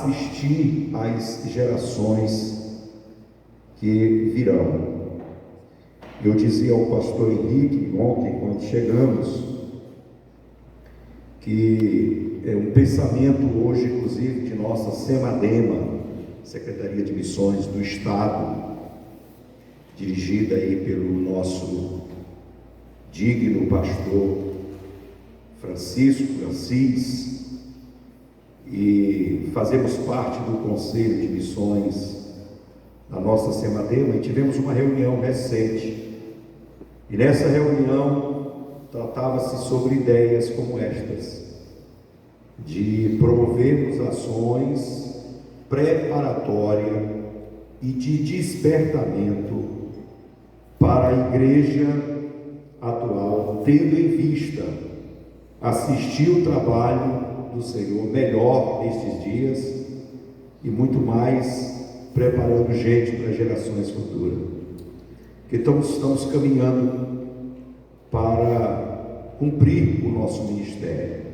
assistir às gerações que virão. Eu dizia ao pastor Henrique ontem, quando chegamos, que é um pensamento hoje, inclusive, de nossa Semadema, Secretaria de Missões do Estado, dirigida aí pelo nosso digno pastor Francisco Assis, e fazemos parte do Conselho de Missões da nossa Semadema, e tivemos uma reunião recente, e nessa reunião tratava-se sobre ideias como estas, de promovermos ações preparatórias e de despertamento para a igreja atual, tendo em vista assistir o trabalho do Senhor melhor nestes dias e muito mais preparando gente para gerações futuras. Então estamos caminhando para cumprir o nosso ministério.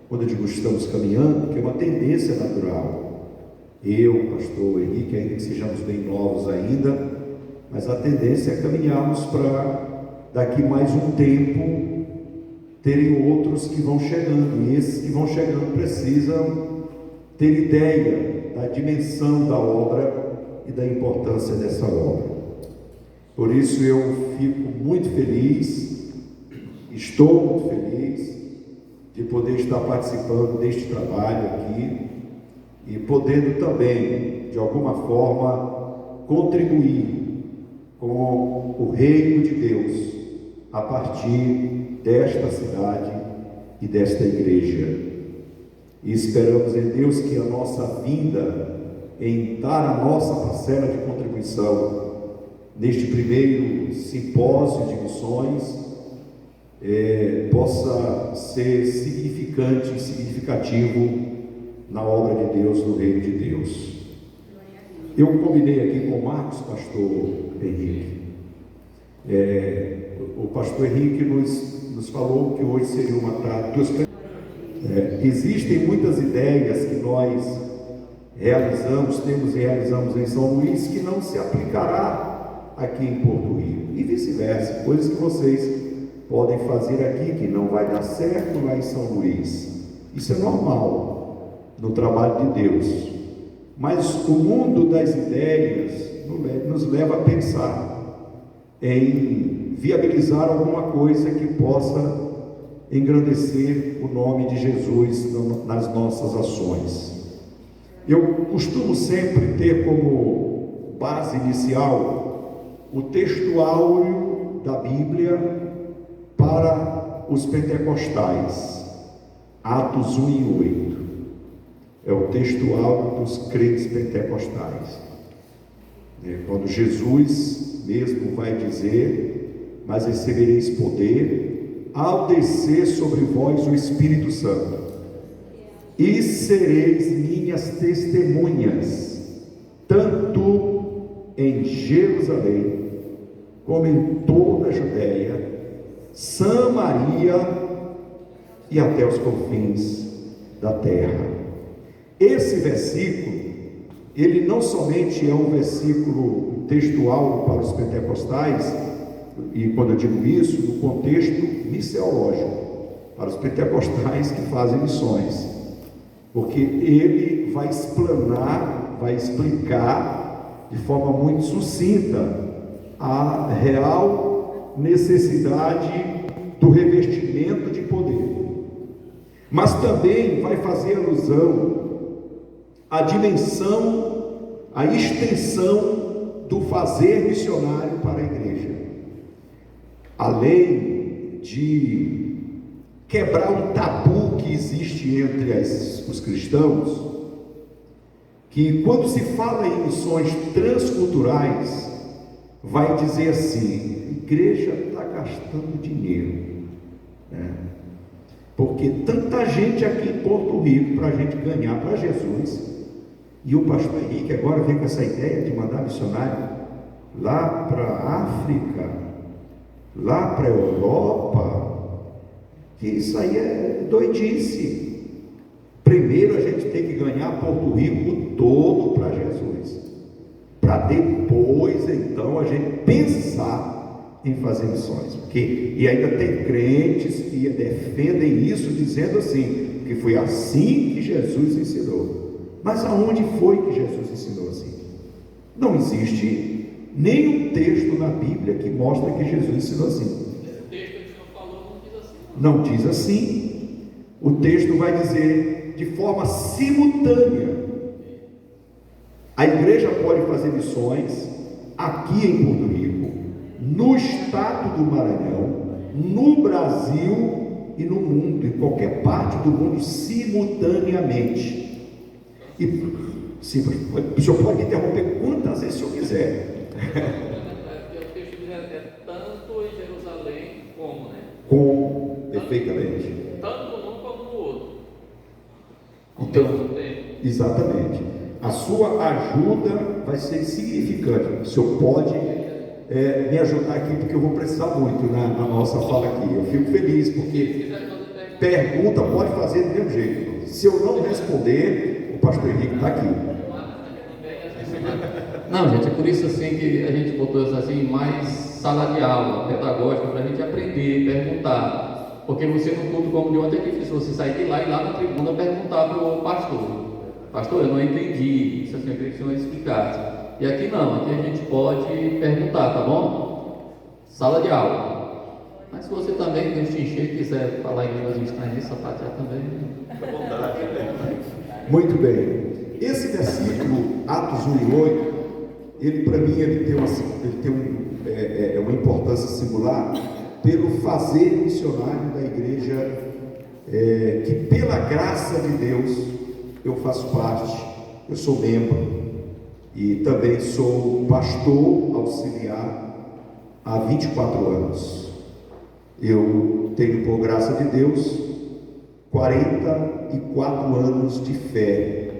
Quando eu digo estamos caminhando, que é uma tendência natural. Eu, pastor Henrique, ainda que sejamos bem novos ainda, mas a tendência é caminharmos para daqui mais um tempo terem outros que vão chegando, e esses que vão chegando precisam ter ideia da dimensão da obra e da importância dessa obra. Por isso eu fico muito feliz, estou muito feliz de poder estar participando deste trabalho aqui e podendo também, de alguma forma, contribuir com o reino de Deus a partir desta cidade e desta igreja. E esperamos em Deus que a nossa vinda em dar a nossa parcela de contribuição neste primeiro simpósio de missões possa ser significante e significativo na obra de Deus, no reino de Deus. Eu combinei aqui com o Marcos, pastor Henrique. O pastor Henrique nos falou que hoje seria uma tarde. Existem muitas ideias que nós realizamos em São Luís que não se aplicará aqui em Porto Rio, e vice-versa, coisas que vocês podem fazer aqui que não vai dar certo lá em São Luís. Isso é normal no trabalho de Deus, mas o mundo das ideias nos leva a pensar em viabilizar alguma coisa que possa engrandecer o nome de Jesus nas nossas ações. Eu costumo sempre ter como base inicial o texto áureo da Bíblia para os pentecostais, Atos 1 e 8. É o texto áureo dos crentes pentecostais. Quando Jesus mesmo vai dizer: mas recebereis poder ao descer sobre vós o Espírito Santo, e sereis minhas testemunhas, tanto em Jerusalém, como em toda a Judéia, Samaria e até os confins da terra. Esse versículo, ele não somente é um versículo textual para os pentecostais, e quando eu digo isso, no contexto missiológico, para os pentecostais que fazem missões, porque ele vai explanar, vai explicar de forma muito sucinta a real necessidade do revestimento de poder, mas também vai fazer alusão à dimensão, à extensão do fazer missionário para a igreja, além de quebrar um tabu que existe entre os cristãos, que quando se fala em missões transculturais, vai dizer assim: a igreja está gastando dinheiro, né? Porque tanta gente aqui em Porto Rico para a gente ganhar para Jesus, e o pastor Henrique agora vem com essa ideia de mandar missionário lá para a África, lá para a Europa, que isso aí é doidice. primeiro a gente tem que ganhar Porto Rico todo para Jesus, para depois então a gente pensar em fazer missões. E ainda tem crentes que defendem isso, dizendo assim, que foi assim que Jesus ensinou. Mas aonde foi que Jesus ensinou assim? Não existe nenhum texto na Bíblia que mostra que Jesus ensinou assim. Esse texto que a gente não falou não diz assim. Não diz assim. O texto vai dizer de forma simultânea. A igreja pode fazer missões aqui em Porto Rico, no estado do Maranhão, no Brasil e no mundo, em qualquer parte do mundo, simultaneamente. E sim, o senhor pode interromper quantas vezes o senhor quiser. O texto diz tanto em Jerusalém como, né? Com, perfeitamente. Tanto num como no outro. Então, exatamente. A sua ajuda vai ser significante. O senhor pode me ajudar aqui, porque eu vou precisar muito na nossa fala aqui. Eu fico feliz, porque pergunta pode fazer do mesmo jeito. Se eu não responder, o pastor Henrique está aqui. Não, gente, é por isso assim que a gente botou isso assim, mais sala de aula, pedagógica, para a gente aprender, perguntar. Porque você no culto como de ontem é difícil você sair de lá e lá na tribuna perguntar para o pastor. Pastor, eu não entendi, isso assim, eu queria que o senhor explicasse. E aqui não, aqui a gente pode perguntar, tá bom? Sala de aula. Mas se você também destrinchar e quiser falar em línguas estranhas, sapatear também, fica à vontade. Muito bem. Esse versículo, Atos 1:8, ele para mim ele tem uma importância singular pelo fazer missionário da igreja, que pela graça de Deus eu faço parte, eu sou membro e também sou pastor auxiliar há 24 anos. Eu tenho, por graça de Deus, 44 anos de fé.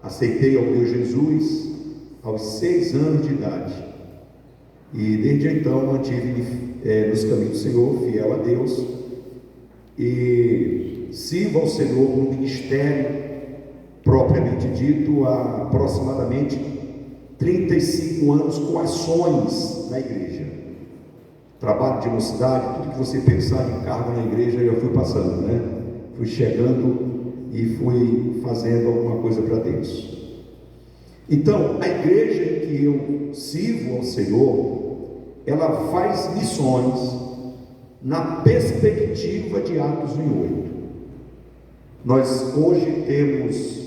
Aceitei ao meu Jesus aos 6 anos de idade e desde então mantive-me nos caminhos do Senhor, fiel a Deus, e sirvo ao Senhor no ministério propriamente dito há aproximadamente 35 anos com ações na igreja, trabalho de mocidade, tudo que você pensar em cargo na igreja eu fui passando, né? Fui chegando e fui fazendo alguma coisa para Deus. Então, a igreja em que eu sirvo ao Senhor, ela faz missões na perspectiva de Atos 1:8. Nós hoje temos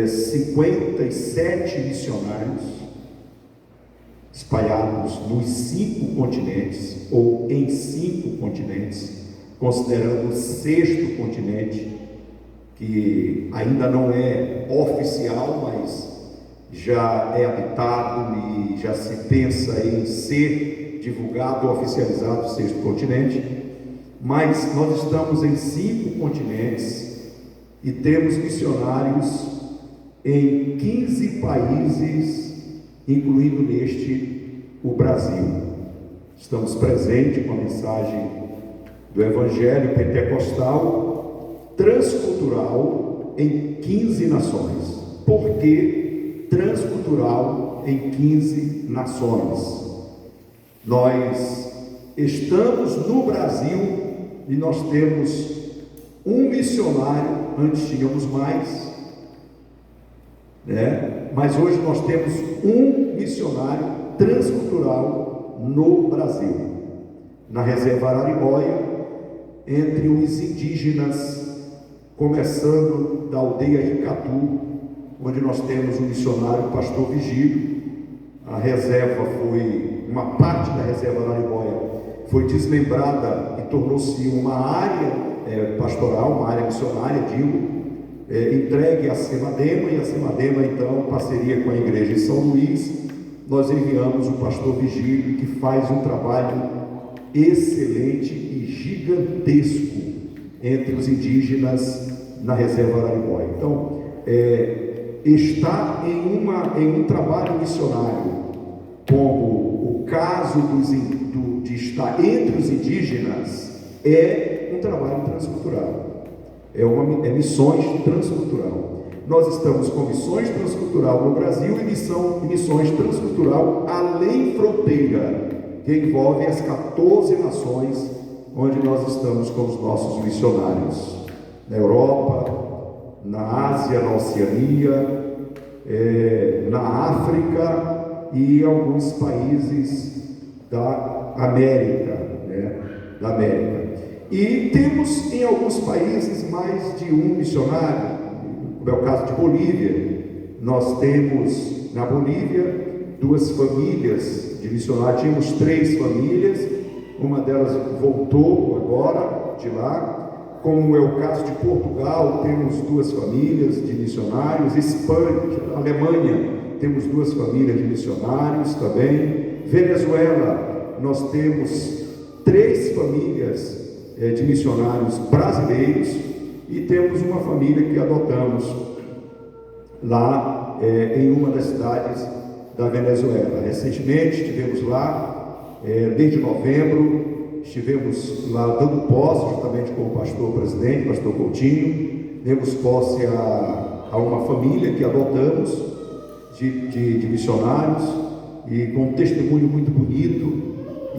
57 missionários espalhados nos 5 continentes, ou em 5 continentes, considerando o 6º continente, que ainda não é oficial, mas já é habitado e já se pensa em ser divulgado, oficializado o 6º continente. Mas nós estamos em 5 continentes e temos missionários em 15 países, incluindo neste o Brasil. Estamos presentes com a mensagem do Evangelho Pentecostal transcultural em 15 nações. Por que transcultural em 15 nações? Nós estamos no Brasil e nós temos um missionário, antes tínhamos mais, né? Mas hoje nós temos um missionário transcultural no Brasil, na reserva Araribóia, entre os indígenas, começando da aldeia Icatu, onde nós temos um missionário, o pastor Vigílio. A reserva foi, uma parte da reserva Araribóia foi desmembrada e tornou-se uma área pastoral, uma área missionária, entregue à Semadema, e a Semadema, então, em parceria com a igreja de São Luís, nós enviamos o pastor Vigílio, que faz um trabalho excelente e gigantesco entre os indígenas na reserva Araribóia. Então, está em um trabalho missionário, como o caso de estar entre os indígenas, é um trabalho transcultural. é missões transcultural. Nós estamos com missões transcultural no Brasil e missões transcultural além fronteira, que envolve as 14 nações onde nós estamos com os nossos missionários, na Europa, na Ásia, na Oceania, na África e alguns países da América, da América. E temos em alguns países mais de um missionário, como é o caso de Bolívia. Nós temos na Bolívia 2 famílias de missionários, tínhamos 3 famílias, uma delas voltou agora de lá. Como é o caso de Portugal, temos 2 famílias de missionários. Espanha, Alemanha, temos 2 famílias de missionários também. Venezuela, nós temos 3 famílias de missionários brasileiros e temos uma família que adotamos lá em uma das cidades da Venezuela. Recentemente estivemos lá, desde novembro, estivemos lá dando posse juntamente com o pastor presidente, pastor Coutinho. Demos posse a uma família que adotamos de missionários, e com um testemunho muito bonito.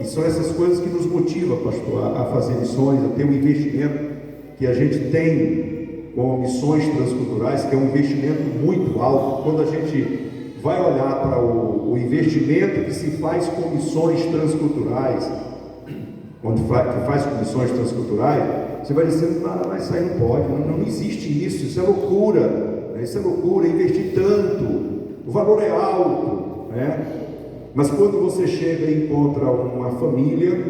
E são essas coisas que nos motivam, pastor, a fazer missões, a ter um investimento que a gente tem com missões transculturais, que é um investimento muito alto. Quando a gente vai olhar para o investimento que se faz com missões transculturais, quando faz com missões transculturais, você vai dizer, nada, mas isso aí não pode, não existe isso é loucura, isso é loucura, investir tanto, o valor é alto, Mas quando você chega e encontra uma família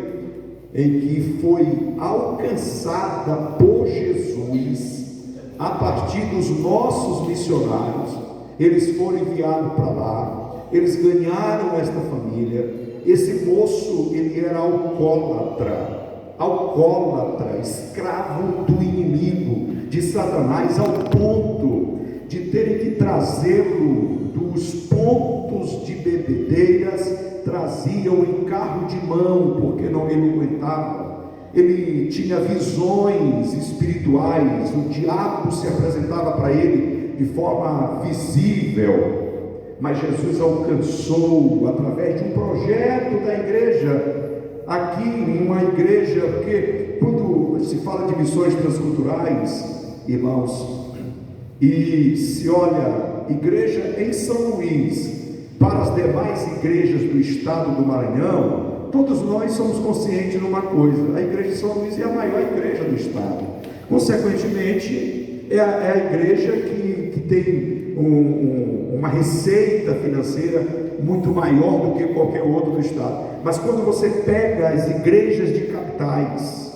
em que foi alcançada por Jesus a partir dos nossos missionários, eles foram enviados para lá, eles ganharam esta família. Esse moço, ele era alcoólatra, escravo do inimigo, de Satanás, ao ponto de terem que trazê-lo dos pontos de bebedeiras, traziam em carro de mão, porque ele não aguentava. Ele tinha visões espirituais, o diabo se apresentava para ele de forma visível, mas Jesus alcançou através de um projeto da igreja, aqui uma igreja, porque quando se fala de missões transculturais, irmãos, e se olha igreja em São Luís para as demais igrejas do estado do Maranhão, todos nós somos conscientes de uma coisa: a igreja de São Luís é a maior igreja do estado, consequentemente é a igreja que tem uma receita financeira muito maior do que qualquer outra do estado. Mas quando você pega as igrejas de capitais,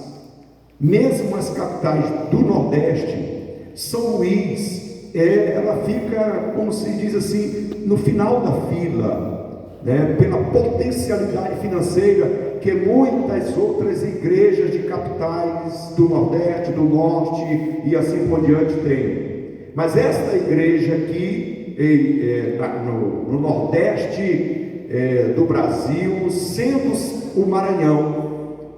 mesmo as capitais do Nordeste, São Luís, ela fica, como se diz assim, no final da fila, pela potencialidade financeira que muitas outras igrejas de capitais do Nordeste, do Norte e assim por diante têm. Mas esta igreja aqui, no Nordeste do Brasil, sendo o Maranhão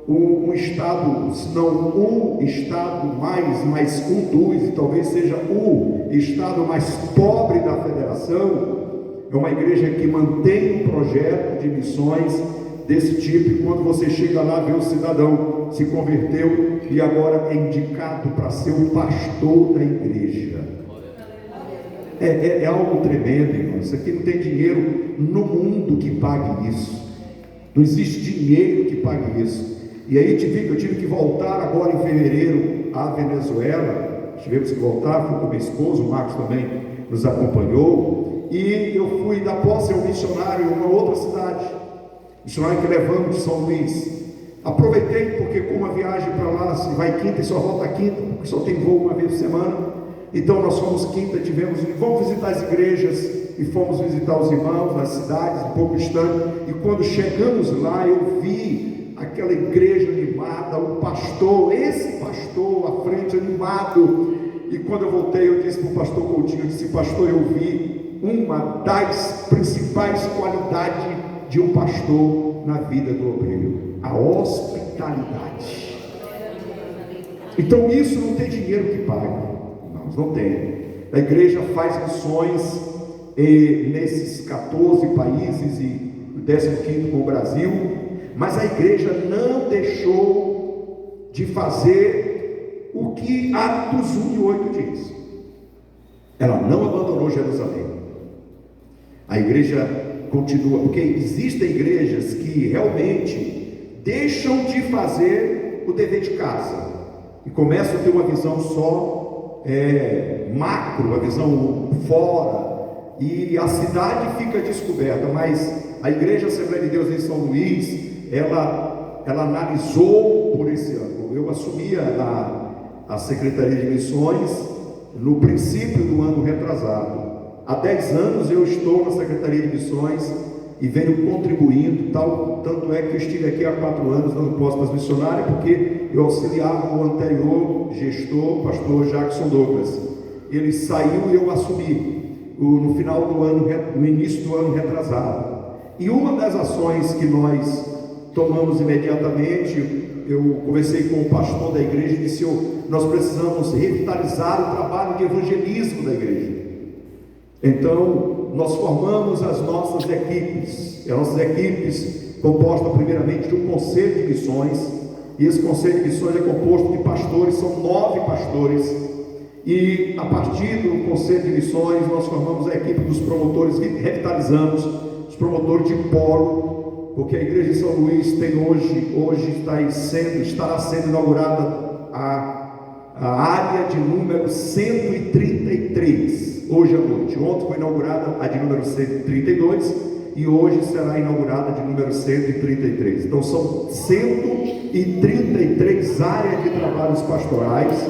um estado, se não o estado mais um dos, e talvez seja o estado mais pobre da federação, é uma igreja que mantém um projeto de missões desse tipo. E quando você chega lá, vê o cidadão se converteu e agora é indicado para ser o pastor da igreja. É algo tremendo, irmão. Isso aqui não tem dinheiro no mundo que pague isso. Não existe dinheiro que pague isso. E aí eu tive que voltar agora em fevereiro à Venezuela. Tivemos que voltar, fui com minha esposa, o Marcos também nos acompanhou. E eu fui dar posse ao missionário em uma outra cidade, missionário que levamos de São Luís. Aproveitei, porque como a viagem para lá se vai quinta e só volta quinta, porque só tem voo uma vez por semana. Então nós fomos quinta, vamos visitar as igrejas, e fomos visitar os irmãos nas cidades, um pouco distante. E quando chegamos lá, eu vi aquela igreja animada, o pastor, esse pastor à frente animado. E quando eu voltei, eu disse para o pastor Coutinho, eu disse: pastor, eu vi uma das principais qualidades de um pastor na vida do obreiro: a hospitalidade. Então isso não tem dinheiro que pague, não tem. A igreja faz missões nesses 14 países e o 15º com o Brasil, mas a igreja não deixou de fazer o que Atos 1:8 diz. Ela não abandonou Jerusalém. A igreja continua, porque existem igrejas que realmente deixam de fazer o dever de casa e começam a ter uma visão só macro, uma visão fora, e a cidade fica descoberta. Mas a Igreja Assembleia de Deus em São Luís, ela analisou por esse ano. Eu assumi a Secretaria de Missões no princípio do ano retrasado. Há 10 anos eu estou na Secretaria de Missões e venho contribuindo, tanto é que eu estive aqui há 4 anos dando postas missionárias, porque eu auxiliava o anterior gestor, pastor Jackson Douglas. Ele saiu e eu assumi no final do ano, no início do ano retrasado. E uma das ações que nós tomamos imediatamente, eu conversei com o pastor da igreja e disse: nós precisamos revitalizar o trabalho de evangelismo da igreja. Então, nós formamos as nossas equipes, compostas primeiramente de um conselho de missões, e esse conselho de missões é composto de pastores, são 9 pastores, e a partir do conselho de missões nós formamos a equipe dos promotores, revitalizamos os promotores de polo, porque a igreja de São Luís tem hoje estará sendo inaugurada a área de número 133, hoje à noite. Ontem foi inaugurada a de número 132 e hoje será inaugurada de número 133. Então são 133 áreas de trabalhos pastorais,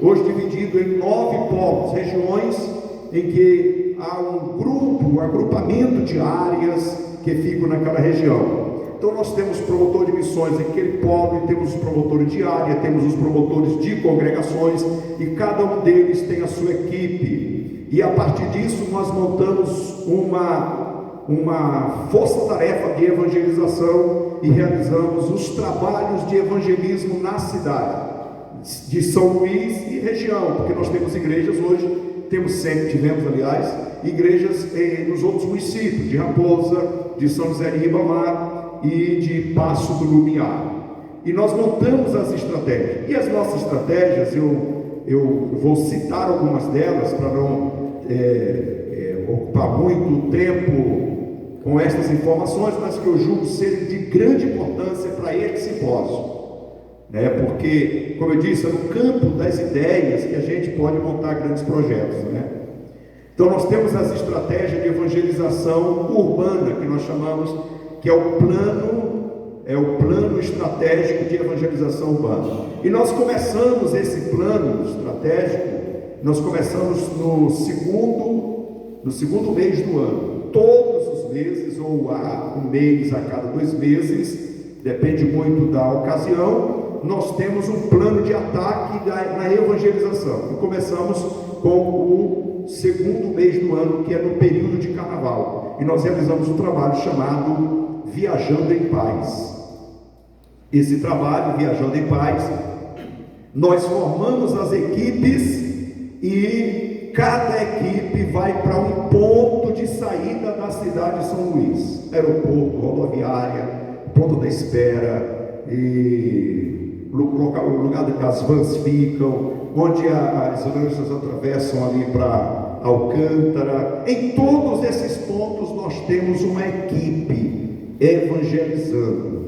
hoje dividido em 9 polos, regiões em que há um agrupamento de áreas que ficam naquela região. Então nós temos promotor de missões em aquele polo, temos os promotores de área, temos os promotores de congregações, e cada um deles tem a sua equipe, e a partir disso nós montamos uma força-tarefa de evangelização e realizamos os trabalhos de evangelismo na cidade de São Luís e região, porque nós temos igrejas hoje, tivemos aliás, igrejas nos outros municípios, de Raposa, de São José de Ribamar e de Passo do Lumiar. E nós montamos as estratégias, e as nossas estratégias, eu vou citar algumas delas para não ocupar muito tempo com estas informações, mas que eu julgo serem de grande importância para esse simpósio, porque, como eu disse, é no campo das ideias que a gente pode montar grandes projetos, Então nós temos as estratégias de evangelização urbana, que nós chamamos, que é o plano estratégico de evangelização urbana. E nós começamos esse plano estratégico, no segundo mês do ano. Todos os meses, ou um mês a cada 2 meses, depende muito da ocasião, nós temos um plano de ataque na evangelização. E começamos com o segundo mês do ano, que é no período de carnaval. E nós realizamos um trabalho chamado Viajando em Paz. Esse trabalho, Viajando em Paz, nós formamos as equipes e cada equipe vai para um ponto de saída da cidade de São Luís, aeroporto, rodoviária, ponto da espera, e o lugar que as vans ficam, onde as ônibus atravessam ali para Alcântara. Em todos esses pontos nós temos uma equipe evangelizando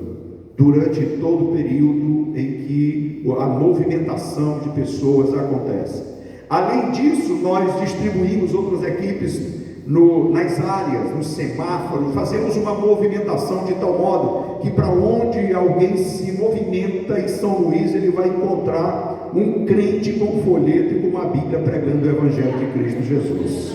durante todo o período em que a movimentação de pessoas acontece. Além disso, nós distribuímos outras equipes nas áreas, no semáforo, fazemos uma movimentação de tal modo que para onde alguém se movimenta em São Luís, ele vai encontrar um crente com um folheto e com uma Bíblia pregando o Evangelho de Cristo Jesus.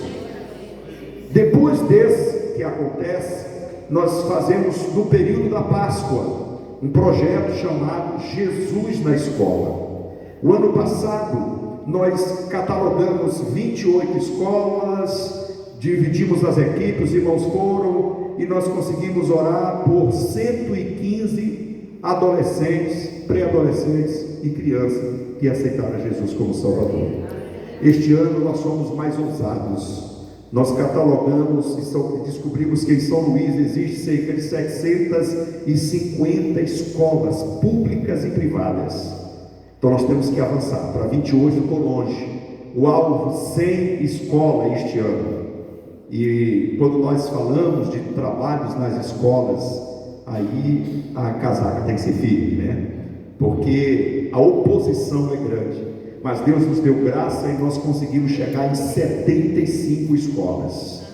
Depois desse que acontece, nós fazemos no período da Páscoa um projeto chamado Jesus na Escola. O ano passado nós catalogamos 28 escolas, dividimos as equipes, os irmãos foram, e nós conseguimos orar por 115 adolescentes, pré-adolescentes, e crianças que aceitaram Jesus como Salvador. Este ano nós somos mais ousados. Nós catalogamos e descobrimos que em São Luís existe cerca de 750 escolas públicas e privadas. Então nós temos que avançar. Para 28 eu estou longe. O alvo 100 escolas este ano. E quando nós falamos de trabalhos nas escolas, aí a casaca tem que ser firme, né? Porque a oposição é grande. Mas Deus nos deu graça e nós conseguimos chegar em 75 escolas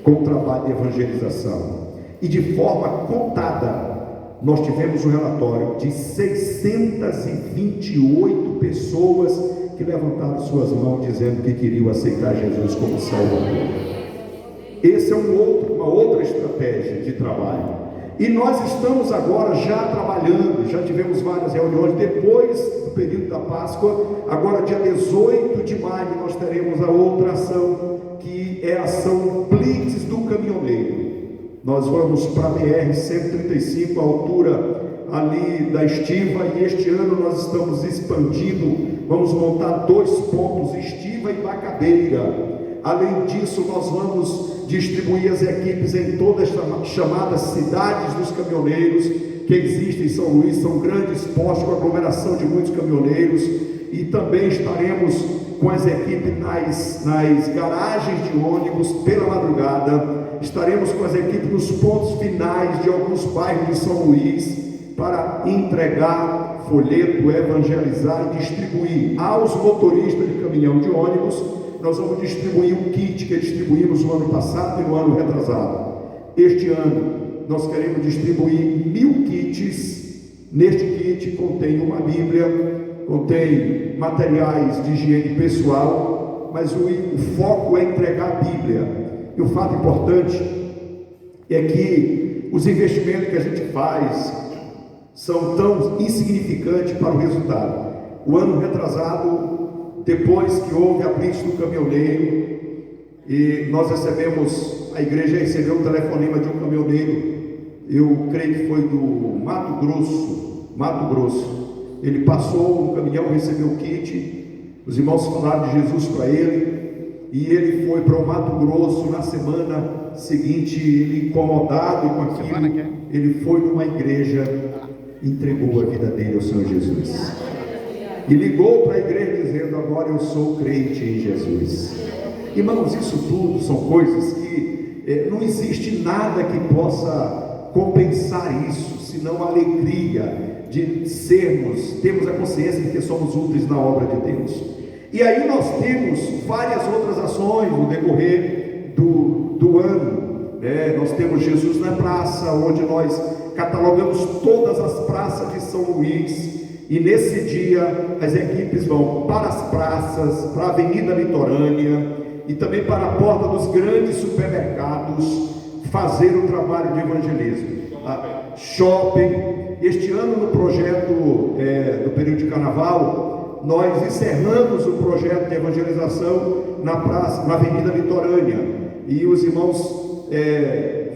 com trabalho de evangelização. E de forma contada, nós tivemos um relatório de 628 pessoas que levantaram suas mãos dizendo que queriam aceitar Jesus como Salvador. Essa é uma outra estratégia de trabalho. E nós estamos agora já trabalhando, já tivemos várias reuniões depois do período da Páscoa. Agora dia 18 de maio nós teremos a outra ação, que é a ação Blitz do Caminhoneiro. Nós vamos para a BR-135, a altura ali da Estiva, e este ano nós estamos expandindo, vamos montar 2 pontos, Estiva e Bacabeira. Além disso, nós vamos distribuir as equipes em todas as chamadas cidades dos caminhoneiros que existem em São Luís. São grandes postos com aglomeração de muitos caminhoneiros, e também estaremos com as equipes nas garagens de ônibus pela madrugada. Estaremos com as equipes nos pontos finais de alguns bairros de São Luís para entregar folheto, evangelizar e distribuir aos motoristas de caminhão de ônibus. Nós vamos distribuir um kit que distribuímos no ano passado e no ano retrasado. Este ano nós queremos distribuir 1000 kits. Neste kit contém uma Bíblia, contém materiais de higiene pessoal, mas o foco é entregar a Bíblia. E o fato importante é que os investimentos que a gente faz são tão insignificantes para o resultado. O ano retrasado, depois que houve a blitz do caminhoneiro, e nós a igreja recebeu um telefonema de um caminhoneiro, eu creio que foi do Mato Grosso. Ele passou no caminhão, recebeu o kit, os irmãos falaram de Jesus para ele, e ele foi para o Mato Grosso. Na semana seguinte, ele incomodado com aquilo, ele foi numa igreja, entregou a vida dele ao Senhor Jesus. E ligou para a igreja dizendo: agora eu sou crente em Jesus. Irmãos, isso tudo são coisas que não existe nada que possa compensar isso, senão a alegria de termos a consciência de que somos úteis na obra de Deus. E aí nós temos várias outras ações no decorrer do ano. Nós temos Jesus na Praça, onde nós catalogamos todas as praças de São Luís. E nesse dia as equipes vão para as praças, para a Avenida Litorânea e também para a porta dos grandes supermercados fazer o trabalho de evangelismo. Shopping. Este ano, no projeto do período de Carnaval, nós encerramos o projeto de evangelização na praça, na Avenida Litorânea, e os irmãos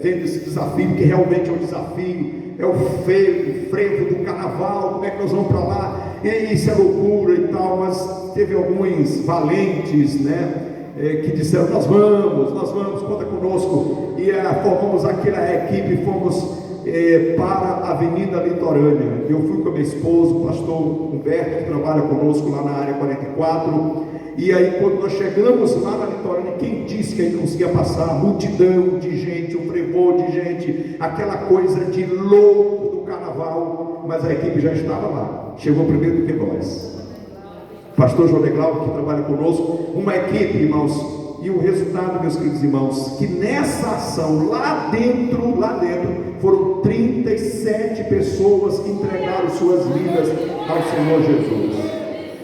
vendo esse desafio, que realmente é um desafio. É o frevo do carnaval, como é que nós vamos para lá? E isso é loucura e tal, mas teve alguns valentes, que disseram: nós vamos, conta conosco. E formamos aquela equipe e fomos para a Avenida Litorânea. Eu fui com a minha esposa, o pastor Humberto, que trabalha conosco lá na área 44. E aí, quando nós chegamos lá na Litorânea, quem disse que a gente conseguia passar? Multidão de gente, um fervor de gente, aquela coisa de louco do carnaval. Mas a equipe já estava lá, chegou primeiro do que nós. Pastor João Glauco, que trabalha conosco, uma equipe, irmãos. E o resultado, meus queridos irmãos, que nessa ação, lá dentro, foram 37 pessoas que entregaram suas vidas ao Senhor Jesus.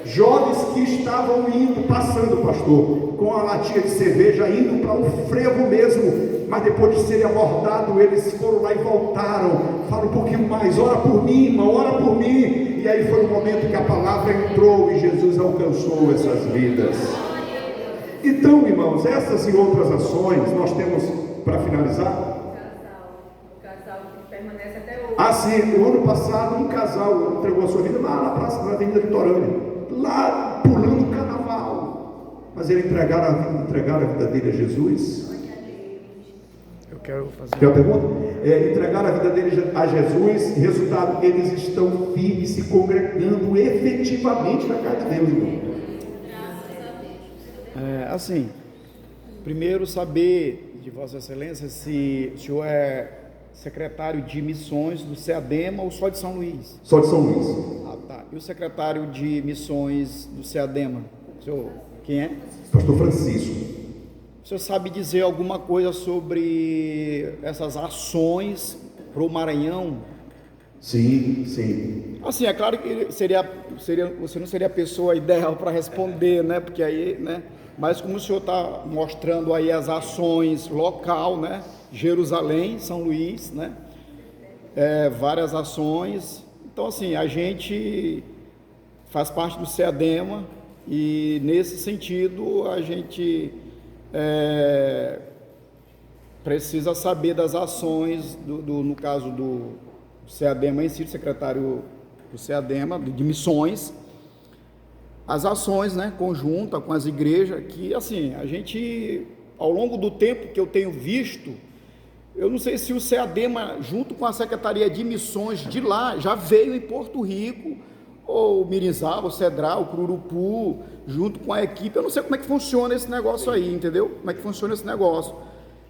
Jovens que estavam passando, pastor, com a latinha de cerveja, indo para o frevo mesmo, mas depois de serem abordados, eles foram lá e voltaram. Fala um pouquinho mais: ora por mim, irmão, ora por mim. E aí foi um momento que a palavra entrou e Jesus alcançou essas vidas. Então, irmãos, essas e outras ações nós temos, para finalizar, o casal que permanece até hoje. as O ano passado, um casal entregou a sua vida lá na praça da Avenida Litorânea, lá pulando o carnaval. Mas eles entregaram a vida dele a Jesus. Eu quero fazer. Quer uma pergunta? Entregaram a vida deles a Jesus, resultado, eles estão firmes, se congregando efetivamente na casa de Deus, irmão. Assim, primeiro saber de Vossa Excelência se o senhor é secretário de missões do CEADEMA ou só de São Luís? Só de São Luís. Ah, tá. E o secretário de missões do CEADEMA? O senhor, quem é? Pastor Francisco. O senhor sabe dizer alguma coisa sobre essas ações para o Maranhão? Sim, sim. Assim, é claro que você não seria a pessoa ideal para responder, né? Porque aí, né? Mas como o senhor está mostrando aí as ações local, né? Jerusalém, São Luís, né? Várias ações. Então, assim, a gente faz parte do CEADEMA e, nesse sentido, a gente precisa saber das ações, no caso do CEADEMA em si, o secretário do CEADEMA, de missões, as ações, né, conjunta com as igrejas, que, assim, a gente, ao longo do tempo que eu tenho visto, eu não sei se o CEADEMA, junto com a Secretaria de Missões de lá, já veio em Porto Rico, ou Mirizal, o Cedral, o Cururupu, junto com a equipe. Eu não sei como é que funciona esse negócio aí, entendeu? Como é que funciona esse negócio.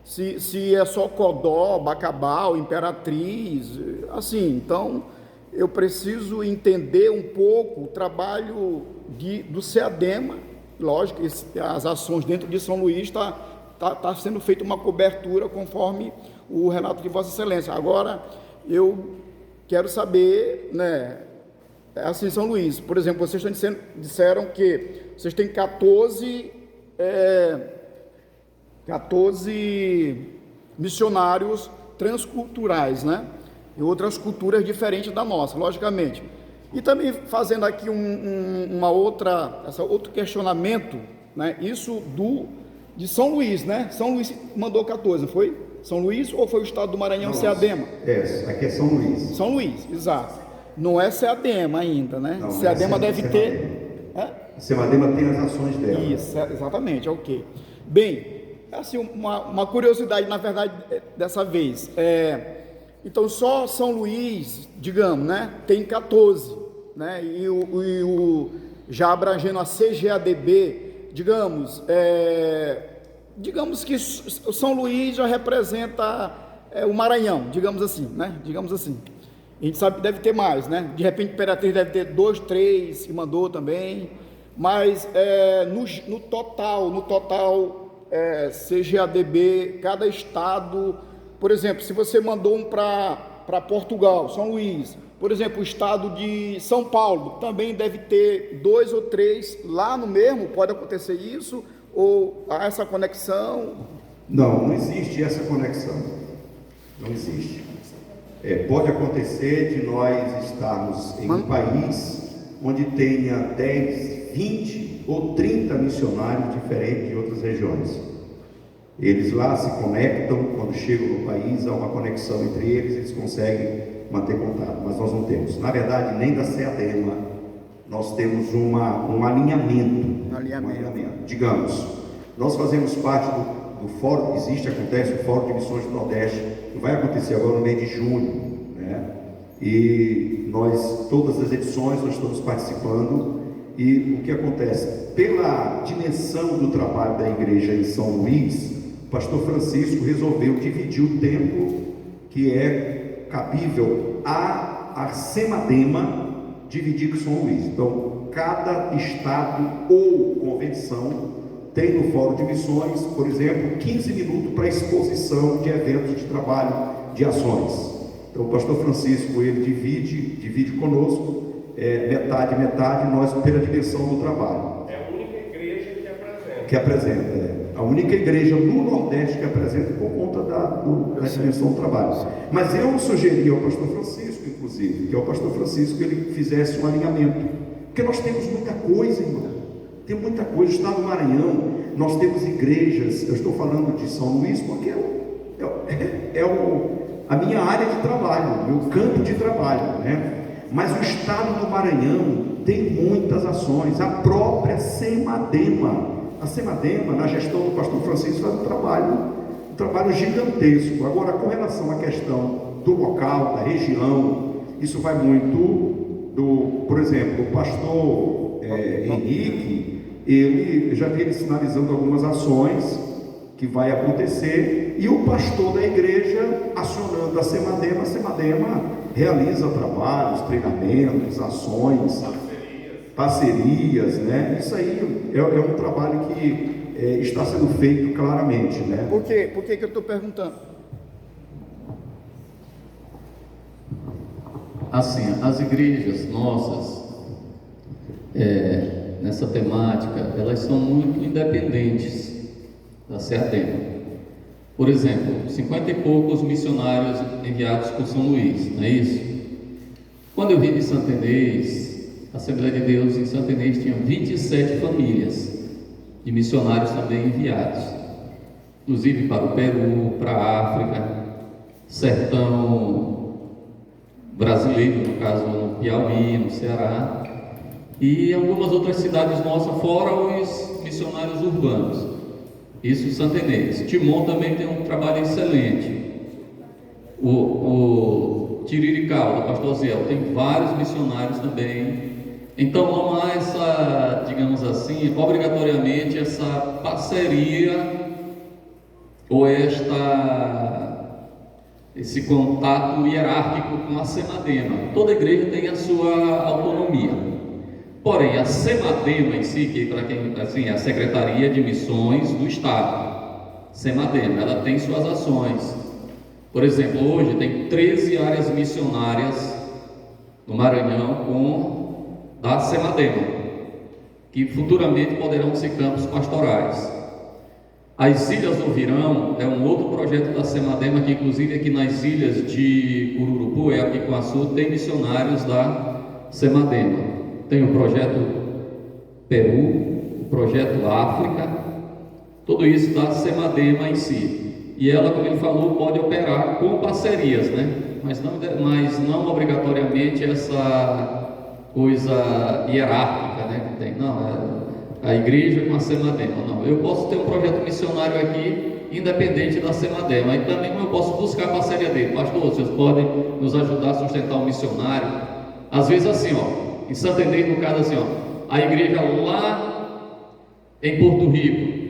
Se é só Codó, Bacabal, Imperatriz, assim. Então, eu preciso entender um pouco o trabalho do CEADEMA. Lógico, as ações dentro de São Luís está sendo feita uma cobertura conforme o relato de Vossa Excelência. Agora, eu quero saber, né, assim, São Luís, por exemplo, vocês disseram que vocês têm 14 missionários transculturais, né? E outras culturas diferentes da nossa, logicamente. E também fazendo aqui outro questionamento, né? Isso de São Luís, né? São Luís mandou 14, não foi? São Luís ou foi o estado do Maranhão, CEADEMA? Aqui é São Luís. São Luís, exato. Não é CEADEMA ainda, né? Não, CEADEMA deve ter... CEADEMA tem as ações dela. Isso, exatamente, ok. Bem, assim, uma curiosidade, na verdade, dessa vez. Então, só São Luís, digamos, né? Tem 14, né? E já abrangendo a CGADB, digamos que São Luís já representa o Maranhão, digamos assim, né? Digamos assim. A gente sabe que deve ter mais, né? De repente, Imperatriz deve ter 2, 3, que mandou também. Mas no total, CGADB, cada estado, por exemplo, se você mandou um para Portugal, São Luís, por exemplo, o estado de São Paulo, também deve ter 2 ou 3 lá no mesmo, pode acontecer isso? Ou há essa conexão? Não existe essa conexão. Não existe. Pode acontecer de nós estarmos em um país onde tenha 10, 20 ou 30 missionários diferentes de outras regiões. Eles lá se conectam, quando chegam no país, há uma conexão entre eles conseguem manter contato, mas nós não temos. Na verdade, nem da CEADEMA, nós temos um alinhamento. Digamos, nós fazemos parte do fórum que acontece o Fórum de Missões do Nordeste, que vai acontecer agora no mês de junho, né? E nós, todas as edições, nós estamos participando. E o que acontece? Pela dimensão do trabalho da igreja em São Luís, o pastor Francisco resolveu dividir o tempo que é cabível a CEMADEMA dividir com São Luís. Então, cada estado ou convenção tem no Fórum de Missões, por exemplo, 15 minutos para exposição de eventos de trabalho, de ações. Então, o pastor Francisco, ele divide conosco, metade, nós pela dimensão do trabalho. É a única igreja que apresenta. A única igreja no Nordeste que apresenta por conta da dimensão do trabalho. Mas eu sugeri ao pastor Francisco, inclusive, que é o pastor Francisco, ele fizesse um alinhamento. Porque nós temos muita coisa, irmão. Tem muita coisa. O estado do Maranhão, nós temos igrejas. Eu estou falando de São Luís porque a minha área de trabalho, meu campo de trabalho, né? Mas o estado do Maranhão tem muitas ações. A própria Semadema, na gestão do pastor Francisco, faz um trabalho gigantesco. Agora, com relação à questão do local, da região, isso vai muito por exemplo, o pastor Henrique, ele já vem sinalizando algumas ações que vai acontecer, e o pastor da igreja acionando a Semadema realiza trabalhos, treinamentos, ações, parcerias, né? Isso aí é um trabalho que está sendo feito claramente, né? Por que eu estou perguntando? Assim, as igrejas nossas, nessa temática, elas são muito independentes da SEADEMA. Por exemplo, 50 e poucos missionários enviados por São Luís, não é isso? Quando eu vim de Santa Inês, a Assembleia de Deus em Santa Inês tinha 27 famílias de missionários também enviados, inclusive para o Peru, para a África, sertão brasileiro, no caso no Piauí, no Ceará, e algumas outras cidades nossas, fora os missionários urbanos. Isso Santa Inês. Timon também tem um trabalho excelente. O Tiriricau, do pastor Ziel, tem vários missionários também. Então não há essa, digamos assim, obrigatoriamente essa parceria ou esse contato hierárquico com a Semadema. Toda igreja tem a sua autonomia. Porém, a Semadema em si, que para quem assim, é a Secretaria de Missões do Estado, Semadema, ela tem suas ações. Por exemplo, hoje tem 13 áreas missionárias no Maranhão da Semadema, que futuramente poderão ser campos pastorais. As Ilhas do Virão é um outro projeto da Semadema, que inclusive aqui nas ilhas de Cururupu e Apicuaçu tem missionários da Semadema. Tem o projeto Peru, o projeto África, tudo isso da Semadema em si. E ela, como ele falou, pode operar com parcerias, né? Mas não obrigatoriamente essa coisa hierárquica, né? Que tem. Não, a igreja com a Semadema. Não, eu posso ter um projeto missionário aqui, independente da Semadema. E também eu posso buscar a parceria dele. Pastor, vocês podem nos ajudar a sustentar um missionário. Às vezes assim, ó. Em Santa Inês, no caso assim, ó, a igreja lá em Porto Rico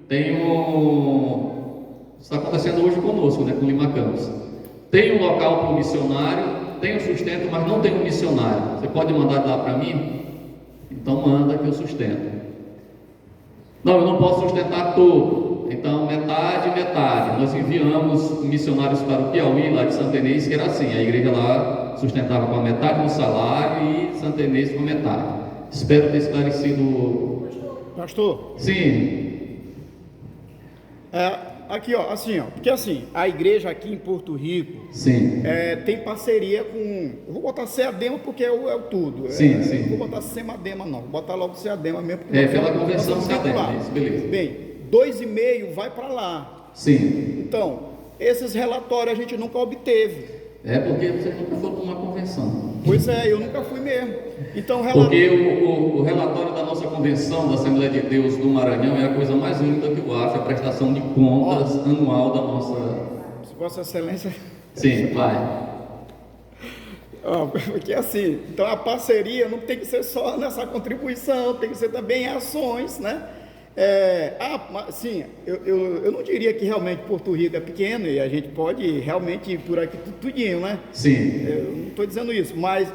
tem está acontecendo hoje conosco, né, com Lima Campos. Tem um local para o missionário, tem o sustento, mas não tem um missionário. Você pode mandar lá para mim? Então manda que eu sustento. Não, eu não posso sustentar todo. Então metade. Nós enviamos missionários para o Piauí, lá de Santa Inês, que era assim, a igreja lá sustentava com a metade do salário e Santa Inês com a metade. Espero ter esclarecido. Pastor? Sim. Aqui, ó, assim, ó, porque assim, a igreja aqui em Porto Rico Sim. Tem parceria com. Eu vou botar Seadema porque é o tudo. Sim, sim. Não vou botar Semadema, não. Vou botar logo Seadema mesmo. Pela convenção Seadema, isso, beleza. Bem, 2,5 vai para lá. Sim. Então, esses relatórios a gente nunca obteve. Porque você nunca foi para uma convenção. Pois é, eu nunca fui mesmo. Então, Porque o relatório da nossa convenção da Assembleia de Deus do Maranhão é a coisa mais linda que eu acho, a prestação de contas anual da nossa. Vossa Excelência. Sim, vai. Porque assim, então a parceria não tem que ser só nessa contribuição, tem que ser também ações, né? Sim, eu não diria que realmente Porto Rico é pequeno e a gente pode realmente ir por aqui tudinho, né? Sim. Eu não estou dizendo isso, mas,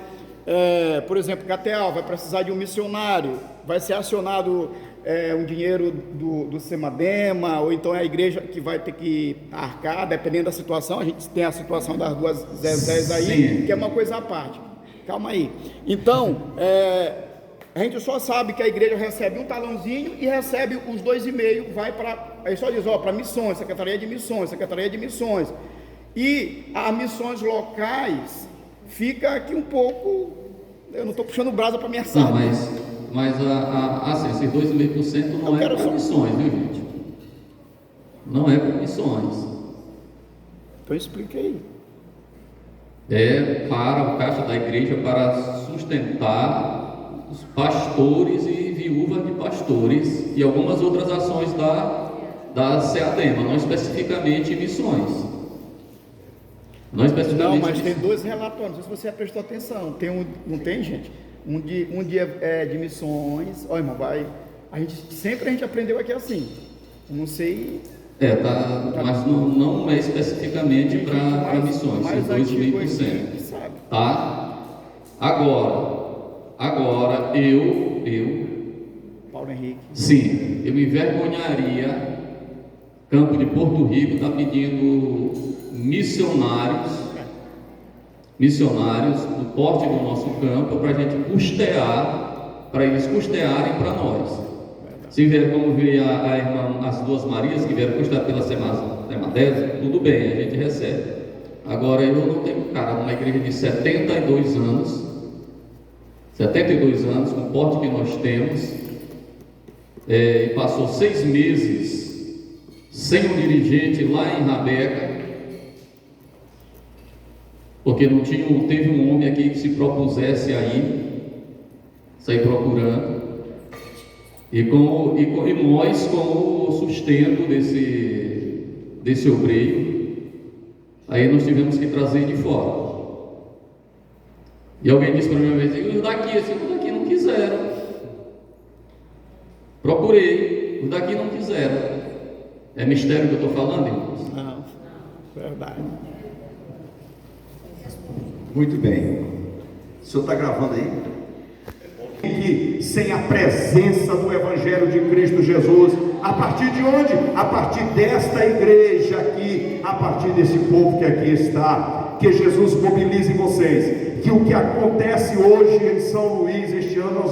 por exemplo, Cateal vai precisar de um missionário, vai ser acionado um dinheiro do Semadema, ou então é a igreja que vai ter que arcar, dependendo da situação. A gente tem a situação das duas Zezés aí, Sim. que é uma coisa à parte. Calma aí. Então, a gente só sabe que a igreja recebe um talãozinho e recebe os 2,5, vai para, aí só diz, para missões, Secretaria de Missões. E as missões locais fica aqui um pouco, eu não estou puxando brasa para minha sala. Não, mas assim, esses 2,5% não é para missões, viu, gente? Não é para missões. Então explique aí. é para o caixa da igreja para sustentar os pastores e viúvas de pastores e algumas outras ações da SEADEMA, não especificamente missões. Não especificamente. Não, mas tem dois relatórios, não sei se você prestou atenção. Tem um, não tem, gente? Um dia é de missões. Olha, irmão, sempre a gente aprendeu aqui assim. Eu não sei. Mas não é especificamente para missões, mais são antigo 2.000%. sabe. Tá? Agora eu, Paulo Henrique. sim, eu me envergonharia. Campo de Porto Rico está pedindo missionários do porte do nosso campo para a gente custear, para eles custearem para nós. Se vier como veio a irmã, as duas Marias que vieram custear pela Semana 10, tudo bem, a gente recebe. Agora eu não tenho cara, uma igreja de 72 anos, com o porte que nós temos, e passou 6 meses sem um dirigente lá em Rabeca, porque teve um homem aqui que se propusesse sair procurando, e nós, como sustento desse obreiro, aí nós tivemos que trazer de fora. E alguém disse para mim uma vez: os daqui não quiseram. Procurei, os daqui não quiseram. É mistério que eu estou falando, irmãos? Não, verdade. Muito bem. O senhor está gravando aí? Que sem a presença do Evangelho de Cristo Jesus, a partir de onde? A partir desta igreja aqui, a partir desse povo que aqui está, que Jesus mobilize vocês, que o que acontece hoje em São Luís, este ano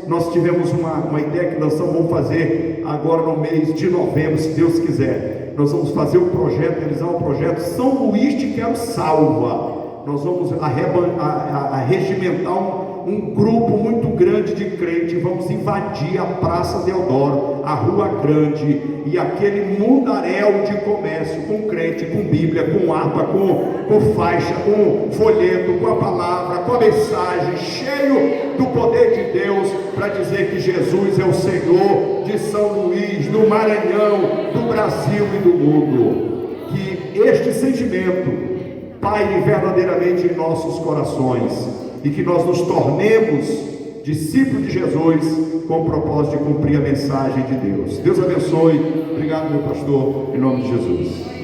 nós tivemos uma ideia que nós vamos fazer agora no mês de novembro, se Deus quiser. Nós vamos fazer o projeto, realizar um projeto São Luís Te Quero Salva. Nós vamos arregimentar um grupo muito grande de crentes. Vamos invadir a Praça Deodoro, a Rua Grande e aquele mundaréu de comércio, com crente, com Bíblia, com harpa, com faixa, com folheto, com a palavra, com a mensagem, cheio do poder de Deus, para dizer que Jesus é o Senhor de São Luís, do Maranhão, do Brasil e do mundo. Que este sentimento paire verdadeiramente em nossos corações e que nós nos tornemos discípulos de Jesus com o propósito de cumprir a mensagem de Deus. Deus abençoe. Obrigado, meu pastor, em nome de Jesus.